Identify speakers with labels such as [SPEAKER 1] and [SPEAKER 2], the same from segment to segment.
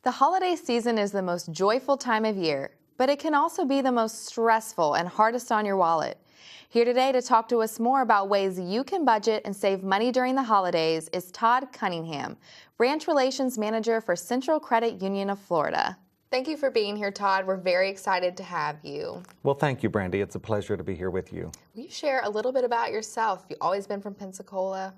[SPEAKER 1] The holiday season is the most joyful time of year, but it can also be the most stressful and hardest on your wallet. Here today to talk to us more about ways you can budget and save money during the holidays is Todd Cunningham, Branch Relations Manager for Central Credit Union of Florida. Thank you for being here, Todd. We're very excited to have you.
[SPEAKER 2] Well, thank you, Brandy. It's a pleasure to be here with you.
[SPEAKER 1] Will you share a little bit about yourself? You've always been from Pensacola?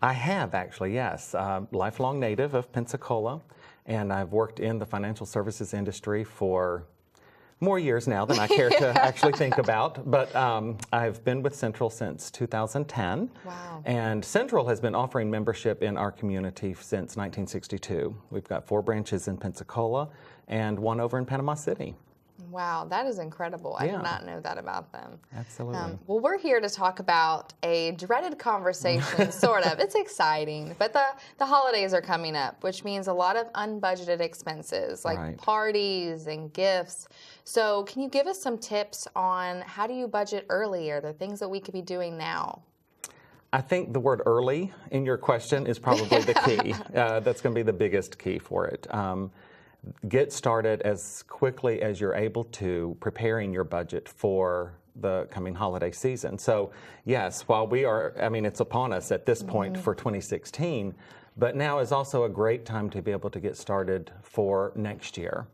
[SPEAKER 2] I have, actually, yes. Lifelong native of Pensacola, and I've worked in the financial services industry for more years now than I care to actually think about. But I've been with Central since 2010.
[SPEAKER 1] Wow.
[SPEAKER 2] And Central has been offering membership in our community since 1962. We've got 4 branches in Pensacola and 1 over in Panama City.
[SPEAKER 1] Wow, that is incredible. I did not know that about them.
[SPEAKER 2] Absolutely.
[SPEAKER 1] Well, we're here to talk about a dreaded conversation, sort of. It's exciting, but the holidays are coming up, which means a lot of unbudgeted expenses like parties and gifts. So can you give us some tips on how do you budget early? Are there things that we could be doing now?
[SPEAKER 2] I think the word early in your question is probably the key. That's going to be the biggest key for it. Get started as quickly as you're able to preparing your budget for the coming holiday season. So yes, while it's upon us at this point for 2016, but now is also a great time to be able to get started for next year.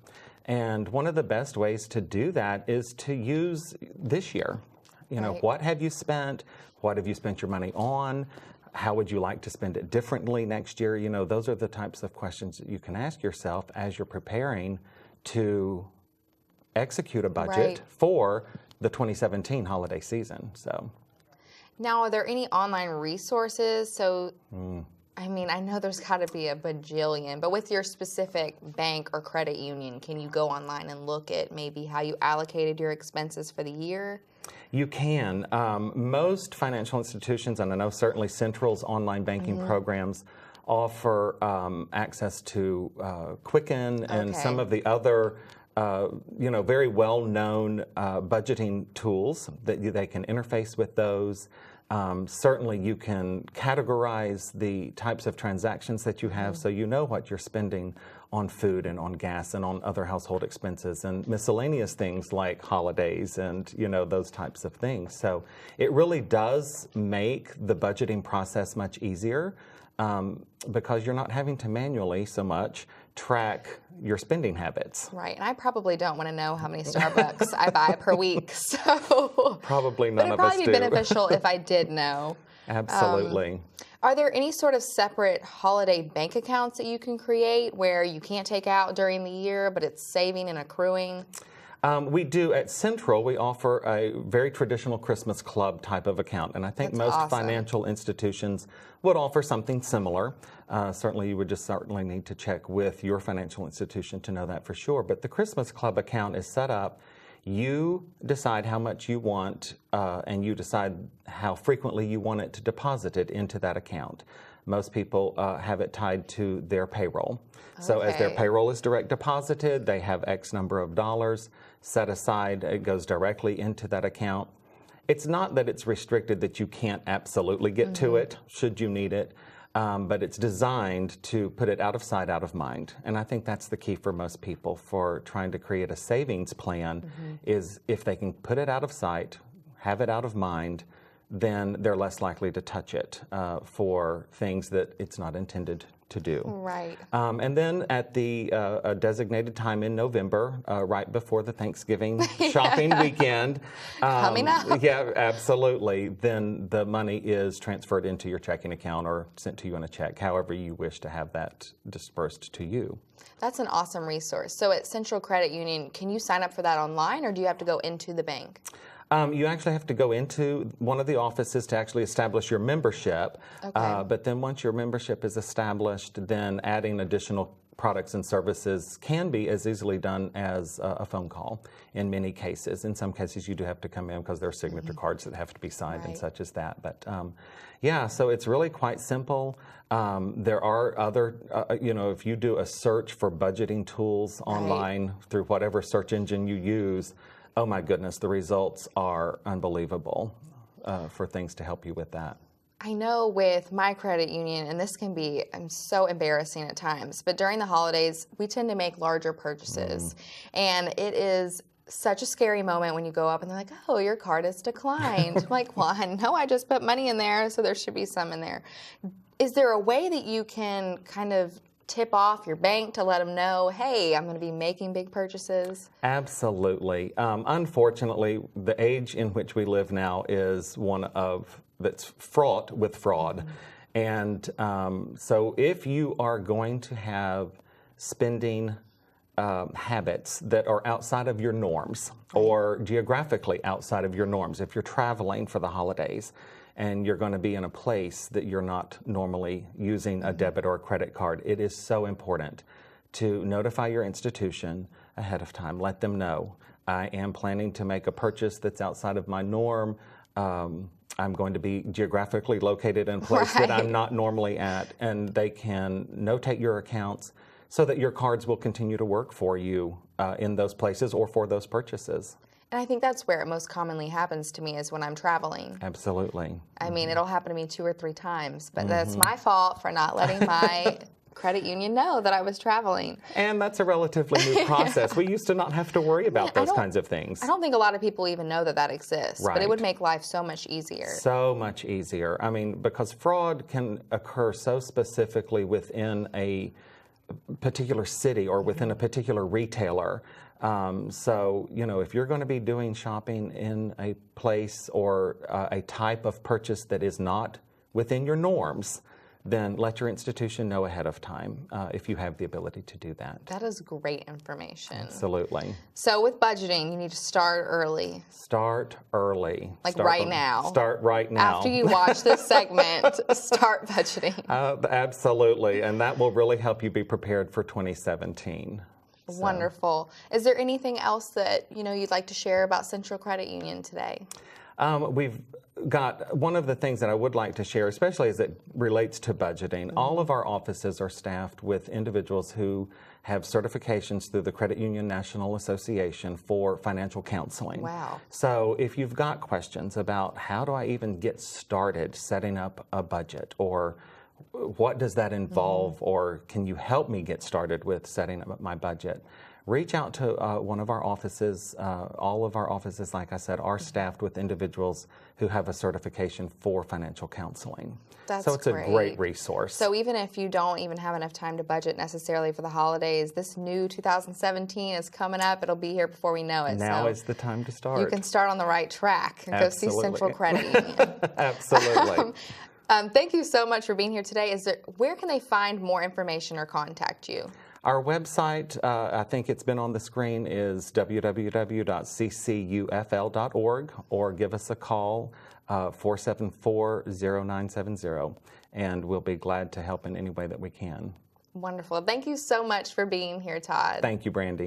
[SPEAKER 2] And one of the best ways to do that is to use this year. You know, what have you spent? What have you spent your money on? How would you like to spend it differently next year? You know, those are the types of questions that you can ask yourself as you're preparing to execute a budget for the 2017 holiday season. So,
[SPEAKER 1] now, are there any online resources? So, I mean, I know there's got to be a bajillion, but with your specific bank or credit union, can you go online and look at maybe how you allocated your expenses for the year?
[SPEAKER 2] You can. Most financial institutions, and I know certainly Central's online banking programs, offer access to Quicken and some of the other very well-known budgeting tools that they can interface with those. Certainly you can categorize the types of transactions that you have so you know what you're spending on food and on gas and on other household expenses and miscellaneous things like holidays and those types of things. So it really does make the budgeting process much easier because you're not having to manually so much track your spending habits.
[SPEAKER 1] Right, and I probably don't want to know how many Starbucks I buy per week, so
[SPEAKER 2] probably none of us do.
[SPEAKER 1] But it'd probably be beneficial if I did know.
[SPEAKER 2] Absolutely.
[SPEAKER 1] Are there any sort of separate holiday bank accounts that you can create where you can't take out during the year, but it's saving and accruing?
[SPEAKER 2] We do. At Central, we offer a very traditional Christmas club type of account, and I think most financial institutions would offer something similar. Certainly, you would just certainly need to check with your financial institution to know that for sure. But the Christmas club account is set up. You decide how much you want, and you decide how frequently you want it to deposit it into that account. Most people have it tied to their payroll. So as their payroll is direct deposited, they have X number of dollars set aside. It goes directly into that account. It's not that it's restricted that you can't absolutely get to it should you need it, but it's designed to put it out of sight, out of mind. And I think that's the key for most people for trying to create a savings plan is if they can put it out of sight, have it out of mind, then they're less likely to touch it for things that it's not intended to do.
[SPEAKER 1] Right.
[SPEAKER 2] And then at the designated time in November, right before the Thanksgiving shopping weekend.
[SPEAKER 1] Coming up.
[SPEAKER 2] Yeah, absolutely. Then the money is transferred into your checking account or sent to you in a check, however you wish to have that dispersed to you.
[SPEAKER 1] That's an awesome resource. So at Central Credit Union, can you sign up for that online or do you have to go into the bank?
[SPEAKER 2] You actually have to go into one of the offices to actually establish your membership. But then once your membership is established, then adding additional products and services can be as easily done as a phone call in many cases. In some cases, you do have to come in because there are signature cards that have to be signed and such as that. But yeah, so it's really quite simple. There are other, if you do a search for budgeting tools online through whatever search engine you use, oh my goodness, the results are unbelievable for things to help you with that.
[SPEAKER 1] I know with my credit union, and this can be so embarrassing at times, but during the holidays, we tend to make larger purchases. And it is such a scary moment when you go up and they're like, oh, your card is declined. I'm like, well, I know I just put money in there, so there should be some in there. Is there a way that you can kind of tip off your bank to let them know, hey, I'm going to be making big purchases?
[SPEAKER 2] Absolutely. Unfortunately, the age in which we live now is one that's fraught with fraud. And so if you are going to have spending habits that are outside of your norms or geographically outside of your norms, if you're traveling for the holidays and you're going to be in a place that you're not normally using a debit or a credit card, it is so important to notify your institution ahead of time. Let them know, I am planning to make a purchase that's outside of my norm. I'm going to be geographically located in a place that I'm not normally at, and they can notate your accounts so that your cards will continue to work for you in those places or for those purchases.
[SPEAKER 1] And I think that's where it most commonly happens to me is when I'm traveling.
[SPEAKER 2] Absolutely.
[SPEAKER 1] I mean, it'll happen to me 2 or 3 times, but that's my fault for not letting my credit union know that I was traveling.
[SPEAKER 2] And that's a relatively new process. We used to not have to worry about those kinds of things.
[SPEAKER 1] I don't think a lot of people even know that that exists, but it would make life so much easier.
[SPEAKER 2] So much easier. I mean, because fraud can occur so specifically within a particular city or within a particular retailer. So, you know, if you're going to be doing shopping in a place or a type of purchase that is not within your norms, then let your institution know ahead of time if you have the ability to do that.
[SPEAKER 1] That is great information.
[SPEAKER 2] Absolutely.
[SPEAKER 1] So with budgeting, you need to start early.
[SPEAKER 2] Start early.
[SPEAKER 1] Like right now.
[SPEAKER 2] Start right now.
[SPEAKER 1] After you watch this segment, start budgeting.
[SPEAKER 2] Absolutely. And that will really help you be prepared for 2017. So.
[SPEAKER 1] Wonderful. Is there anything else that you'd like to share about Central Credit Union today?
[SPEAKER 2] We've got one of the things that I would like to share, especially as it relates to budgeting. All of our offices are staffed with individuals who have certifications through the Credit Union National Association for financial counseling.
[SPEAKER 1] Wow.
[SPEAKER 2] So if you've got questions about how do I even get started setting up a budget, or what does that involve, or can you help me get started with setting up my budget, reach out to one of our offices. All of our offices, like I said, are staffed with individuals who have a certification for financial counseling. So it's
[SPEAKER 1] great.
[SPEAKER 2] A great resource.
[SPEAKER 1] So even if you don't even have enough time to budget necessarily for the holidays, this new 2017 is coming up. It'll be here before we know it.
[SPEAKER 2] Now is the time to start.
[SPEAKER 1] You can start on the right track and go see Central Credit Union.
[SPEAKER 2] Absolutely.
[SPEAKER 1] Thank you so much for being here today. Where can they find more information or contact you?
[SPEAKER 2] Our website, I think it's been on the screen, is www.ccufl.org, or give us a call, 474-0970, and we'll be glad to help in any way that we can.
[SPEAKER 1] Wonderful. Thank you so much for being here, Todd.
[SPEAKER 2] Thank you, Brandy.